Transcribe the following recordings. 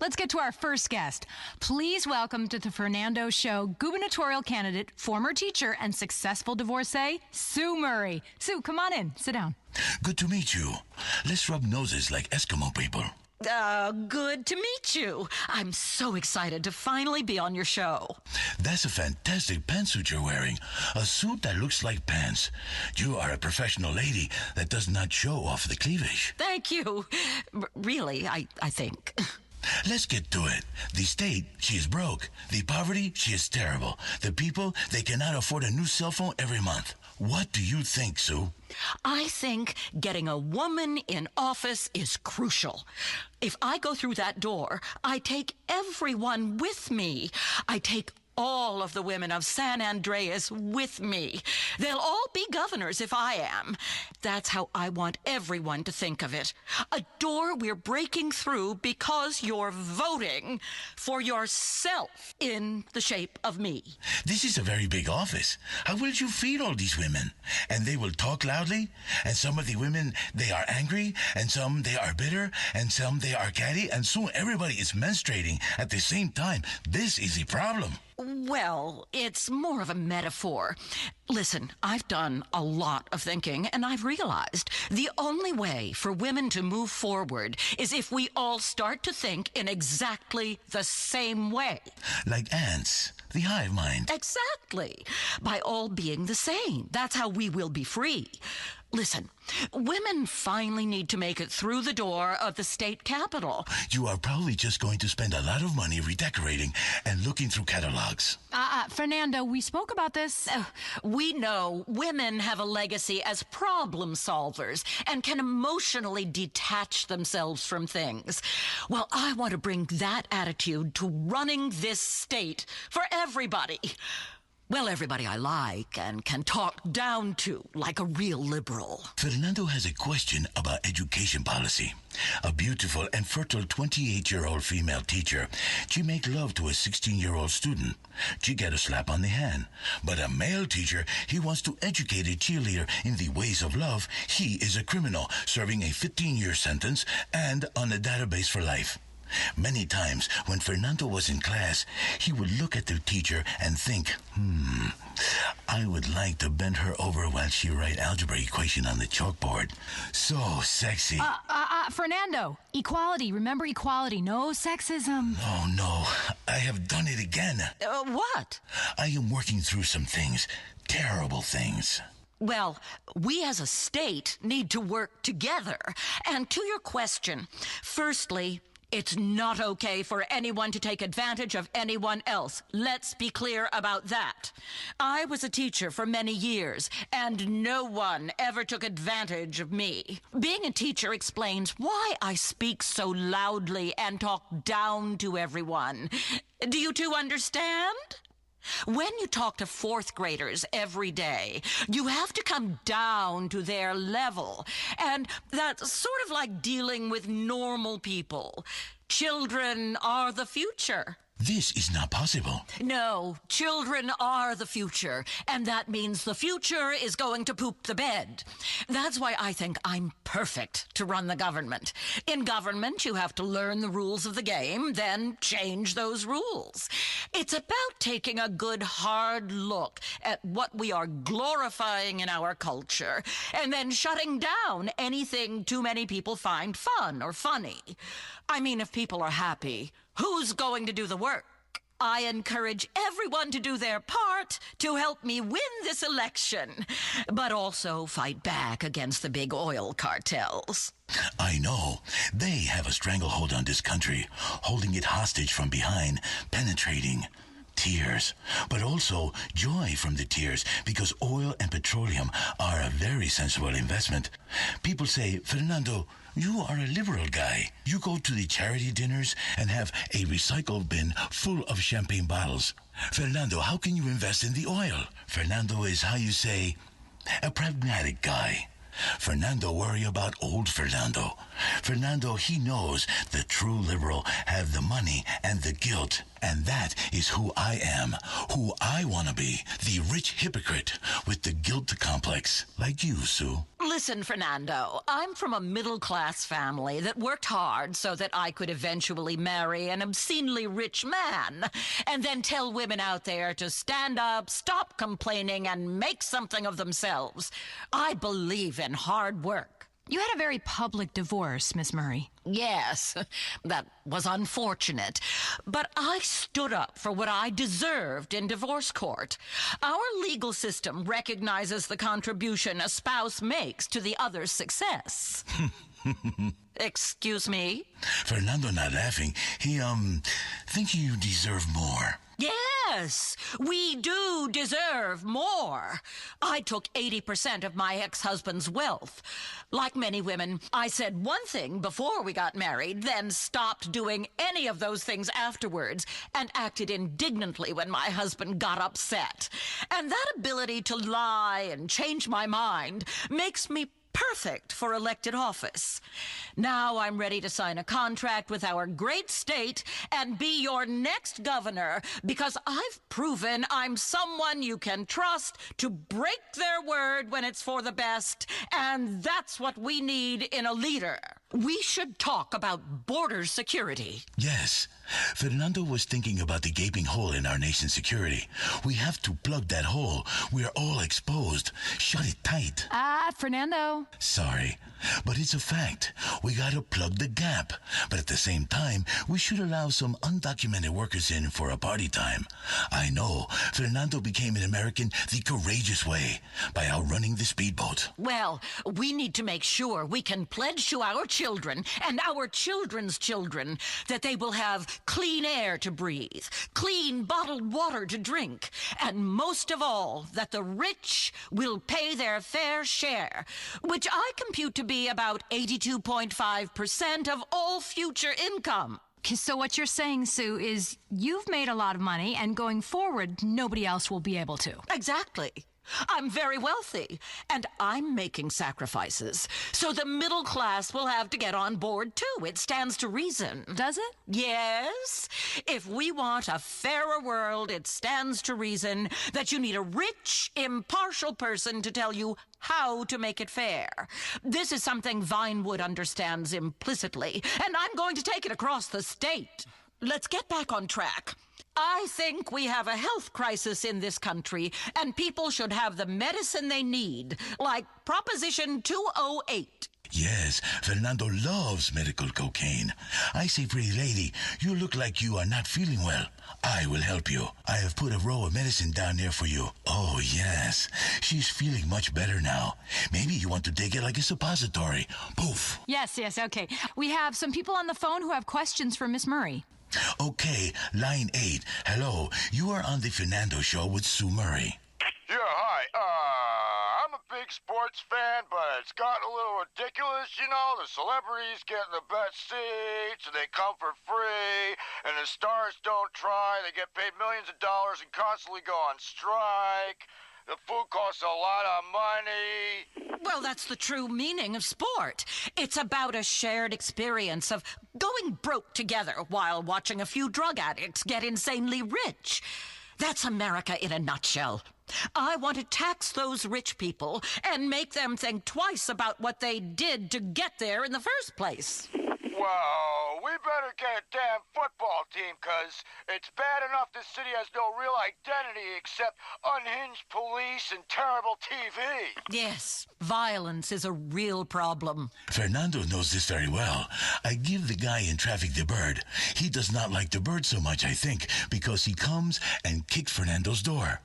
let's get to our first guest. Please welcome to the Fernando Show gubernatorial candidate, former teacher, and successful divorcee, Sue Murray. Sue, come on in. Sit down. Good to meet you. Let's rub noses like Eskimo people. Good to meet you. I'm so excited to finally be on your show. That's a fantastic pantsuit you're wearing. A suit that looks like pants. You are a professional lady that does not show off the cleavage. Thank you. Really, I think. Let's get to it. The state, she is broke. The poverty, she is terrible. The people, they cannot afford a new cell phone every month. What do you think, Sue? I think getting a woman in office is crucial. If I go through that door, I take everyone with me. I take all of the women of San Andreas with me. They'll all be governors if I am. That's how I want everyone to think of it. A door we're breaking through because you're voting for yourself in the shape of me. This is a very big office. How will you feed all these women? And they will talk loudly? And some of the women, they are angry, and some they are bitter, and some they are catty, and soon everybody is menstruating at the same time. This is the problem. Well, it's more of a metaphor. Listen, I've done a lot of thinking, and I've realized the only way for women to move forward is if we all start to think in exactly the same way. Like ants, the hive mind. Exactly. By all being the same. That's how we will be free. Listen, women finally need to make it through the door of the state capitol. You are probably just going to spend a lot of money redecorating and looking through catalogs. Fernando, we spoke about this. We know women have a legacy as problem solvers and can emotionally detach themselves from things. Well, I want to bring that attitude to running this state for everybody. Well, everybody I like and can talk down to like a real liberal. Fernando has a question about education policy. A beautiful and fertile 28-year-old female teacher. She make love to a 16-year-old student. She get a slap on the hand. But a male teacher, he wants to educate a cheerleader in the ways of love. He is a criminal, serving a 15-year sentence and on a database for life. Many times, when Fernando was in class, he would look at the teacher and think, I would like to bend her over while she write algebra equation on the chalkboard. So sexy. Fernando, equality. Remember equality. No sexism. Oh, no. I have done it again. What? I am working through some things. Terrible things. Well, we as a state need to work together. And to your question, firstly, it's not okay for anyone to take advantage of anyone else. Let's be clear about that. I was a teacher for many years, and no one ever took advantage of me. Being a teacher explains why I speak so loudly and talk down to everyone. Do you two understand? When you talk to fourth graders every day, you have to come down to their level. And that's sort of like dealing with normal people. Children are the future. This is not possible. No, children are the future, and that means the future is going to poop the bed. That's why I think I'm perfect to run the government. In government, you have to learn the rules of the game, then change those rules. It's about taking a good hard look at what we are glorifying in our culture, and then shutting down anything too many people find fun or funny. I mean, if people are happy, who's going to do the work? I encourage everyone to do their part to help me win this election, but also fight back against the big oil cartels. I know. They have a stranglehold on this country, holding it hostage from behind, penetrating. Tears, but also joy from the tears, because oil and petroleum are a very sensible investment. People say, Fernando, you are a liberal guy. You go to the charity dinners and have a recycle bin full of champagne bottles. Fernando, how can you invest in the oil? Fernando is, how you say, a pragmatic guy. Fernando worry about old Fernando. Fernando, he knows the true liberal have the money and the guilt. And that is who I am, who I want to be, the rich hypocrite with the guilt complex, like you, Sue. Listen, Fernando, I'm from a middle-class family that worked hard so that I could eventually marry an obscenely rich man and then tell women out there to stand up, stop complaining, and make something of themselves. I believe in hard work. You had a very public divorce, Miss Murray. Yes, that was unfortunate. But I stood up for what I deserved in divorce court. Our legal system recognizes the contribution a spouse makes to the other's success. Excuse me? Fernando not laughing. He, think you deserve more. Yes, we do deserve more. I took 80% of my ex-husband's wealth. Like many women, I said one thing before we got married, then stopped doing any of those things afterwards, and acted indignantly when my husband got upset. And that ability to lie and change my mind makes me perfect for elected office. Now I'm ready to sign a contract with our great state and be your next governor because I've proven I'm someone you can trust to break their word when it's for the best, and that's what we need in a leader. We should talk about border security. Yes. Fernando was thinking about the gaping hole in our nation's security. We have to plug that hole. We're all exposed. Shut it tight. Fernando. Sorry, but it's a fact. We gotta plug the gap. But at the same time, we should allow some undocumented workers in for a party time. I know, Fernando became an American the courageous way, by outrunning the speedboat. Well, we need to make sure we can pledge to our children and our children's children that they will have clean air to breathe, clean bottled water to drink, and most of all, that the rich will pay their fair share, which I compute to be about 82.5% of all future income. So what you're saying, Sue, is you've made a lot of money, and going forward, nobody else will be able to. Exactly. I'm very wealthy, and I'm making sacrifices. So the middle class will have to get on board, too. It stands to reason. Does it? Yes. If we want a fairer world, it stands to reason that you need a rich, impartial person to tell you how to make it fair. This is something Vinewood understands implicitly, and I'm going to take it across the state. Let's get back on track. I think we have a health crisis in this country, and people should have the medicine they need, like Proposition 208. Yes, Fernando loves medical cocaine. I say, pretty lady, you look like you are not feeling well. I will help you. I have put a roll of medicine down there for you. Oh, yes. She's feeling much better now. Maybe you want to take it like a suppository. Poof. Yes, okay. We have some people on the phone who have questions for Miss Murray. Okay, line 8. Hello, you are on the Fernando Show with Sue Murray. Yeah, hi. I'm a big sports fan, but it's gotten a little ridiculous, you know? The celebrities getting the best seats, and they come for free, and the stars don't try. They get paid millions of dollars and constantly go on strike. The food costs a lot of money. Well, that's the true meaning of sport. It's about a shared experience of going broke together while watching a few drug addicts get insanely rich. That's America in a nutshell. I want to tax those rich people and make them think twice about what they did to get there in the first place. Well, we better get a damn football team, 'cause it's bad enough this city has no real identity except unhinged police and terrible TV. Yes, violence is a real problem. Fernando knows this very well. I give the guy in traffic the bird. He does not like the bird so much, I think, because he comes and kicks Fernando's door.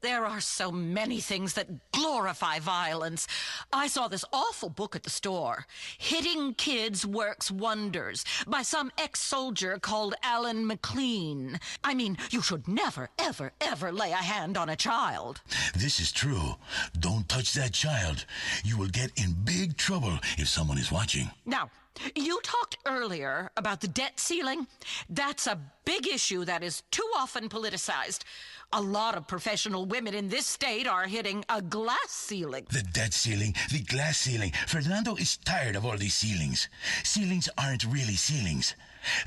There are so many things that glorify violence. I saw this awful book at the store, Hitting Kids Works Wonders, by some ex-soldier called Alan McLean. I mean, you should never, ever, ever lay a hand on a child. This is true. Don't touch that child. You will get in big trouble if someone is watching. Now, you talked earlier about the debt ceiling. That's a big issue that is too often politicized. A lot of professional women in this state are hitting a glass ceiling. The debt ceiling, the glass ceiling. Fernando is tired of all these ceilings. Ceilings aren't really ceilings.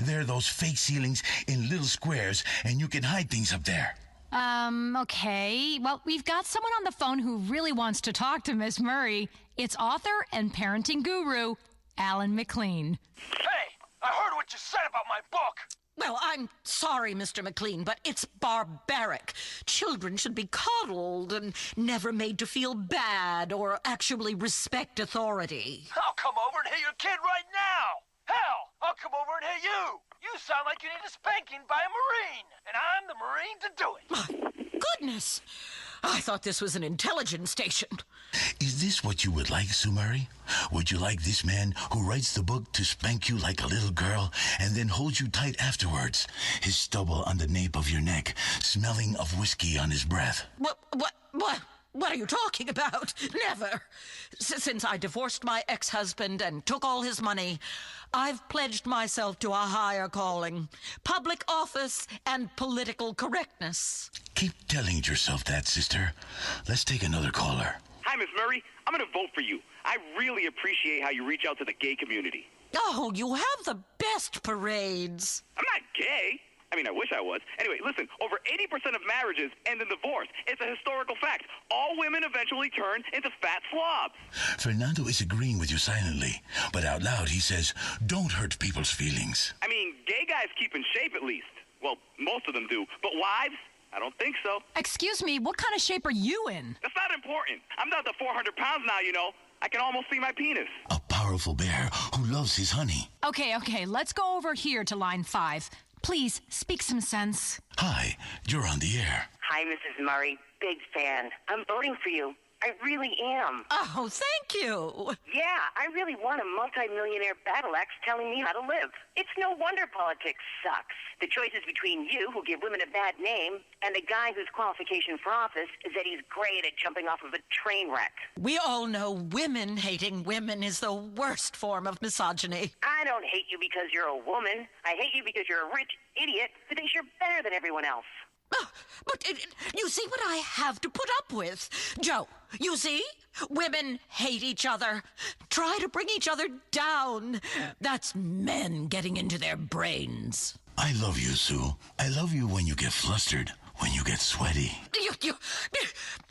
They're those fake ceilings in little squares, and you can hide things up there. Okay. Well, we've got someone on the phone who really wants to talk to Miss Murray. It's author and parenting guru, Alan McLean. Hey, I heard what you said about my book. Well, I'm sorry, Mr. McLean, but it's barbaric. Children should be coddled and never made to feel bad or actually respect authority. I'll come over and hit your kid right now. Hell, I'll come over and hit you. You sound like you need a spanking by a Marine, and I'm the Marine to do it. My goodness. I thought this was an intelligence station. Is this what you would like, Sue Murray? Would you like this man who writes the book to spank you like a little girl and then hold you tight afterwards, his stubble on the nape of your neck, smelling of whiskey on his breath? What are you talking about? Never. Since I divorced my ex-husband and took all his money, I've pledged myself to a higher calling, public office and political correctness. Keep telling yourself that, sister. Let's take another caller. Hi, Miss Murray. I'm going to vote for you. I really appreciate how you reach out to the gay community. Oh, you have the best parades. I'm not gay. I mean, I wish I was. Anyway, listen, over 80% of marriages end in divorce. It's a historical fact. All women eventually turn into fat slobs. Fernando is agreeing with you silently, but out loud he says, don't hurt people's feelings. I mean, gay guys keep in shape at least. Well, most of them do. But wives? I don't think so. Excuse me, what kind of shape are you in? That's not important. I'm down to 400 pounds now, you know. I can almost see my penis. A powerful bear who loves his honey. Okay, let's go over here to line 5. Please, speak some sense. Hi, you're on the air. Hi, Mrs. Murray. Big fan. I'm voting for you. I really am. Oh, thank you. Yeah, I really want a multi-millionaire battle axe telling me how to live. It's no wonder politics sucks. The choice is between you, who give women a bad name, and a guy whose qualification for office is that he's great at jumping off of a train wreck. We all know women hating women is the worst form of misogyny. I don't hate you because you're a woman. I hate you because you're a rich idiot who thinks you're better than everyone else. But you see what I have to put up with. Joe, you see? Women hate each other, try to bring each other down. That's men getting into their brains. I love you, Sue. I love you when you get flustered, when you get sweaty.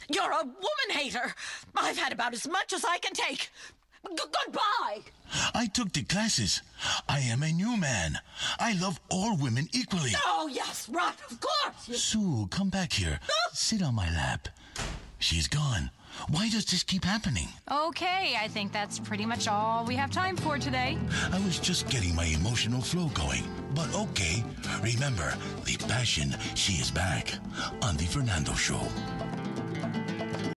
You're a woman hater. I've had about as much as I can take. Goodbye. I took the classes. I am a new man. I love all women equally. Oh, yes, right, of course. Sue, come back here. Sit on my lap. She's gone. Why does this keep happening? Okay, I think that's pretty much all we have time for today. I was just getting my emotional flow going. But okay, remember, the passion, she is back on The Fernando Show.